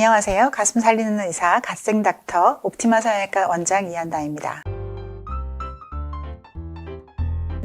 안녕하세요. 가슴 살리는 의사 갓생닥터 옵티마 성형외과 원장 이한나입니다.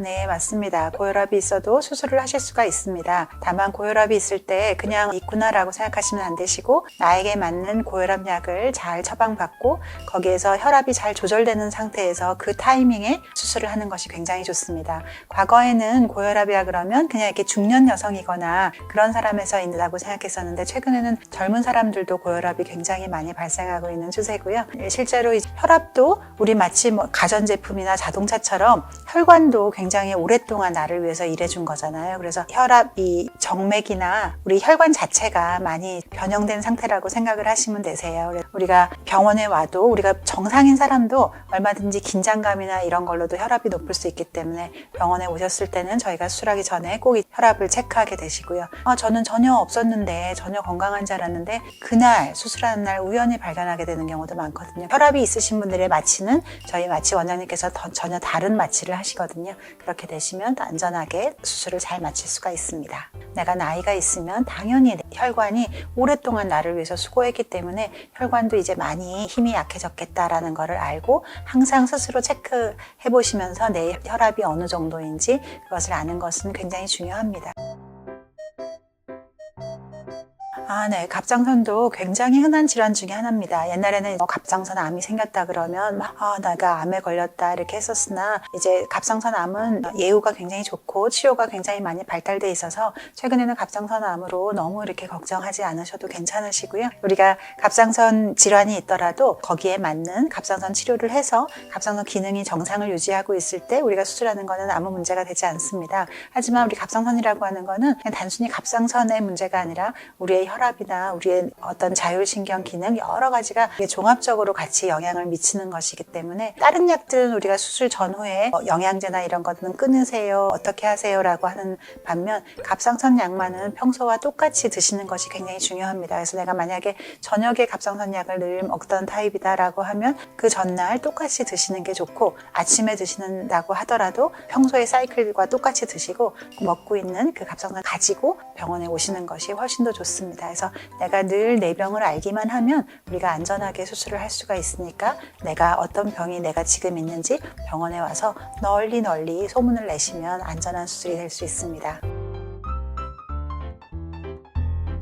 네, 맞습니다. 고혈압이 있어도 수술을 하실 수가 있습니다. 다만 고혈압이 있을 때 그냥 있구나라고 생각하시면 안 되시고 나에게 맞는 고혈압 약을 잘 처방받고 거기에서 혈압이 잘 조절되는 상태에서 그 타이밍에 수술을 하는 것이 굉장히 좋습니다. 과거에는 고혈압이라 그러면 그냥 이렇게 중년 여성이거나 그런 사람에서 있다고 생각했었는데 최근에는 젊은 사람들도 고혈압이 굉장히 많이 발생하고 있는 추세고요. 실제로 혈압도 우리 마치 가전제품이나 자동차처럼 혈관도 굉장히 오랫동안 나를 위해서 일해준 거잖아요. 그래서 혈압이 정맥이나 우리 혈관 자체가 많이 변형된 상태라고 생각을 하시면 되세요. 우리가 병원에 와도 우리가 정상인 사람도 얼마든지 긴장감이나 이런 걸로도 혈압이 높을 수 있기 때문에 병원에 오셨을 때는 저희가 수술하기 전에 꼭 혈압을 체크하게 되시고요. 저는 전혀 없었는데 전혀 건강한 줄 알았는데 그날 수술하는 날 우연히 발견하게 되는 경우도 많거든요. 혈압이 있으신 분들의 마취는 저희 마취 원장님께서 전혀 다른 마취를 하시거든요. 그렇게 되시면 안전하게 수술을 잘 마칠 수가 있습니다. 내가 나이가 있으면 당연히 혈관이 오랫동안 나를 위해서 수고했기 때문에 혈관도 이제 많이 힘이 약해졌겠다라는 것을 알고 항상 스스로 체크해 보시면서 내 혈압이 어느 정도인지 그것을 아는 것은 굉장히 중요합니다. 네. 갑상선도 굉장히 흔한 질환 중에 하나입니다. 옛날에는 갑상선 암이 생겼다 그러면 내가 암에 걸렸다 이렇게 했었으나 이제 갑상선 암은 예후가 굉장히 좋고 치료가 굉장히 많이 발달돼 있어서 최근에는 갑상선 암으로 너무 이렇게 걱정하지 않으셔도 괜찮으시고요. 우리가 갑상선 질환이 있더라도 거기에 맞는 갑상선 치료를 해서 갑상선 기능이 정상을 유지하고 있을 때 우리가 수술하는 거는 아무 문제가 되지 않습니다. 하지만 우리 갑상선이라고 하는 거는 그냥 단순히 갑상선의 문제가 아니라 우리의 혈압이나 우리의 어떤 자율신경 기능 여러 가지가 종합적으로 같이 영향을 미치는 것이기 때문에 다른 약들은 우리가 수술 전후에 영양제나 이런 것은 끊으세요 어떻게 하세요 라고 하는 반면 갑상선 약만은 평소와 똑같이 드시는 것이 굉장히 중요합니다. 그래서 내가 만약에 저녁에 갑상선 약을 늘 먹던 타입이다 라고 하면 그 전날 똑같이 드시는 게 좋고 아침에 드시는다고 하더라도 평소의 사이클과 똑같이 드시고 먹고 있는 그 갑상선 가지고 병원에 오시는 것이 훨씬 더 좋습니다. 그래서 내가 늘 내 병을 알기만 하면 우리가 안전하게 수술을 할 수가 있으니까 내가 어떤 병이 내가 지금 있는지 병원에 와서 널리 소문을 내시면 안전한 수술이 될 수 있습니다.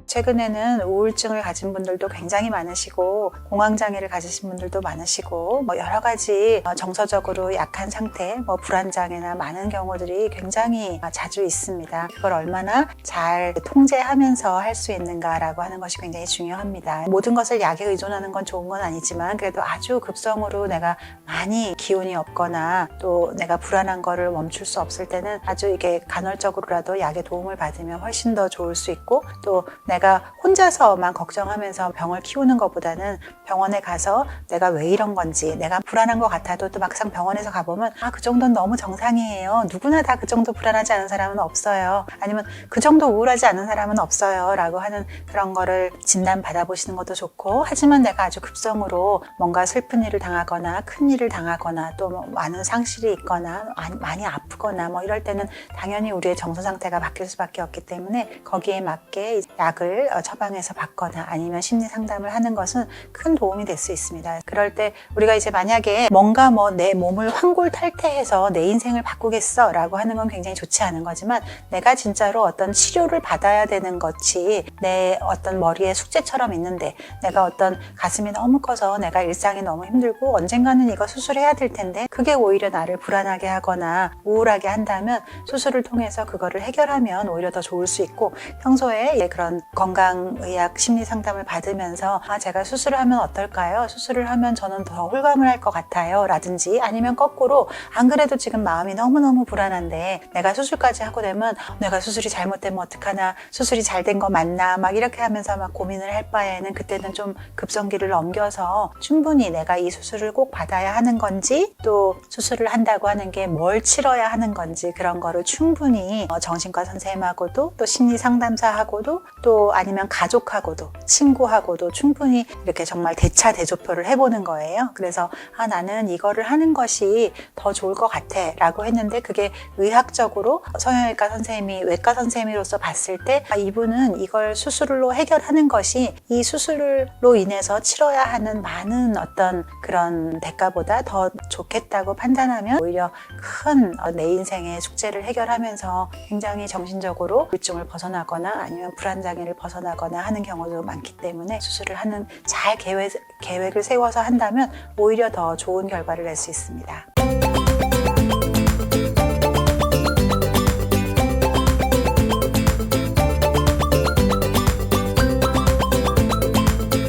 최근에는 우울증을 가진 분들도 굉장히 많으시고 공황장애를 가지신 분들도 많으시고 여러 가지 정서적으로 약한 상태, 불안장애나 많은 경우들이 굉장히 자주 있습니다. 그걸 얼마나 잘 통제하면서 할 수 있는가라고 하는 것이 굉장히 중요합니다. 모든 것을 약에 의존하는 건 좋은 건 아니지만 그래도 아주 급성으로 내가 많이 기운이 없거나 또 내가 불안한 거를 멈출 수 없을 때는 아주 이게 간헐적으로라도 약의 도움을 받으면 훨씬 더 좋을 수 있고 또 내가 혼자서만 걱정하면서 병을 키우는 것보다는 병원에 가서 내가 왜 이런 건지 내가 불안한 것 같아도 또 막상 병원에서 가보면 그 정도는 너무 정상이에요. 누구나 다 그 정도 불안하지 않은 사람은 없어요. 아니면 그 정도 우울하지 않은 사람은 없어요. 라고 하는 그런 거를 진단 받아보시는 것도 좋고 하지만 내가 아주 급성으로 뭔가 슬픈 일을 당하거나 큰 일을 당하거나 또 많은 상실이 있거나 많이 아프거나 이럴 때는 당연히 우리의 정서 상태가 바뀔 수밖에 없기 때문에 거기에 맞게 약을 처방해서 받거나 아니면 심리 상담을 하는 것은 큰 도움이 될 수 있습니다. 그럴 때 우리가 이제 만약에 뭔가 내 몸을 환골탈태해서 내 인생을 바꾸겠어 라고 하는 건 굉장히 좋지 않은 거지만 내가 진짜로 어떤 치료를 받아야 되는 것이 내 어떤 머리에 숙제처럼 있는데 내가 어떤 가슴이 너무 커서 내가 일상이 너무 힘들고 언젠가는 이거 수술해야 될 텐데 그게 오히려 나를 불안하게 하거나 우울하게 한다면 수술을 통해서 그거를 해결하면 오히려 더 좋을 수 있고 평소에 그런 건강의학 심리 상담을 받으면서 제가 수술을 하면 어떨까요? 수술을 하면 저는 더 홀감을 할 것 같아요 라든지 아니면 거꾸로 안 그래도 지금 마음이 너무너무 불안한데 내가 수술까지 하고 되면 내가 수술이 잘못되면 어떡하나 수술이 잘 된 거 맞나 이렇게 하면서 고민을 할 바에는 그때는 좀 급성기를 넘겨서 충분히 내가 이 수술을 꼭 받아야 하는 건지 또 수술을 한다고 하는 게 뭘 치러야 하는 건지 그런 거를 충분히 정신과 선생님하고도 또 심리 상담사하고도 또 또 아니면 가족하고도 친구하고도 충분히 이렇게 정말 대차 대조표를 해보는 거예요. 그래서 나는 이거를 하는 것이 더 좋을 것 같아 라고 했는데 그게 의학적으로 성형외과 선생님이 외과 선생님으로서 봤을 때 이분은 이걸 수술로 해결하는 것이 이 수술로 인해서 치러야 하는 많은 어떤 그런 대가보다 더 좋겠다고 판단하면 오히려 큰 내 인생의 숙제를 해결하면서 굉장히 정신적으로 우울증을 벗어나거나 아니면 불안장애를 벗어나거나 하는 경우도 많기 때문에 수술을 하는 잘 계획을 세워서 한다면 오히려 더 좋은 결과를 낼 수 있습니다.